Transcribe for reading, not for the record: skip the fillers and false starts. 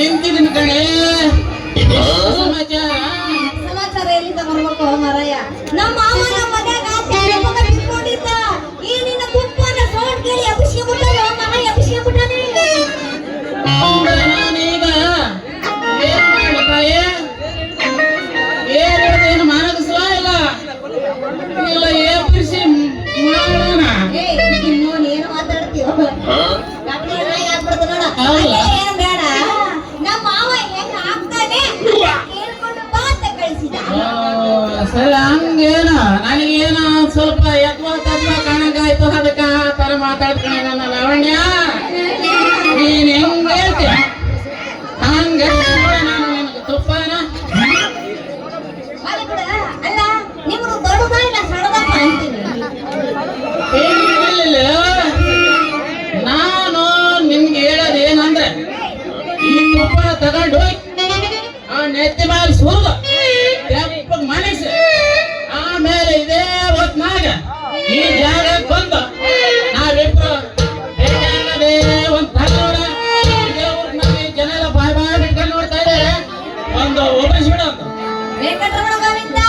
ನಿಂತಿದ್ದೀನಿ ಕಣೆ. ಸಮಾಚಾರ ಸಮಾಚಾರ ಎಲ್ಲಿಂದ ಬರ್ಬೇಕು ಮಾರಾಯ? ನಮ್ಮ ಮಾವ ನಮ್ಮ ಮನ್ಯಾಗ ತೆಪ್ಪಗ ಬಿಟ್ಕೊಂಡಿದ್ದ. ಈ ನಿನ್ನ ತುಪ್ಪನ ಸೌಂಡ್ ಕೇಳಿ ಅಭಿಷೇಕ ಬಿಟ್ಟಾನ ಮಾರಾಯ, ಅಭಿಷೇಕ ಬಿಟ್ಟಾನೆ. ನಾನೀಗ ಏನ್ ಮಾಡ್ತಾಯೆ? ಏನು ಮಾನಗಿಸುವ ಇಲ್ಲ ಇಲ್ಲ ಏಪಿಸಿ ಮಾಡೋಣ. ಇನ್ನು ನೀನು ಮಾತಾಡ್ತೀವ ಆಗ್ಬಿಡ್ತು ನೋಡ. ಏನು ಬೇಡ, ನಮ್ಮ ಮಾವ ಹೆಂಗ ಆಗ್ತಾನೆ ಕೇಳ್ಕೊಂಡು ಬಾ ಅಂತ ಕಳಿಸಿದ. ಸರಿ, ಹಂಗೇನ ನನಗೇನ ಸ್ವಲ್ಪ ಯತ್ವ ತತ್ವ ಕಾಣಕಾಯ್ತು, ಅದಕ್ಕೆ ಆ ತರ ಮಾತಾಡ್ತಾನೆ ನನ್ನ ಲಾವಣ್ಯ. ನೀನ್ ಹೆಂಗ ಹೇಳ್ತೀಯ ಹಂಗ ನಾನು ನಿನಗೆ ತುಪ್ಪನ ಅಲ್ಲ, ನಿಮ್ದು ದೊಡ್ಡದ ಇಲ್ಲ ಸಣ್ಣದಪ್ಪ ಅಂತೀನಿ. ನಾನು ನಿನ್ಗೆ ಹೇಳೋದು ಏನಂದ್ರೆ, ಈ ತುಪ್ಪ ತಗೊಂಡು ಆ ನೆತ್ತಿ ಮೇಲೆ ಸುರಿದು ತೆಪ್ಪಗ್ ಮನಸ್ಸು, ಆಮೇಲೆ ಇದೇ ಹೊತ್ನಾಗ ಈ ಜಾಗ ಬಂದು ನಾವಿಬ್ರು ಒಂದ್ ತಗೋಣ. ಇದೇ ಊರಿನಲ್ಲಿ ಜನ ಎಲ್ಲ ಬಾಯ್ ಬಾಯ್ ಬಿಟ್ಕೊಂಡು ನೋಡ್ತಾ ಇದ್ದಾರೆ. ಒಂದು ಒಬ್ಬರಿಸ್ಬಿಡೋದು ವೆಂಕಟರಮಣ ಗೋವಿಂದ.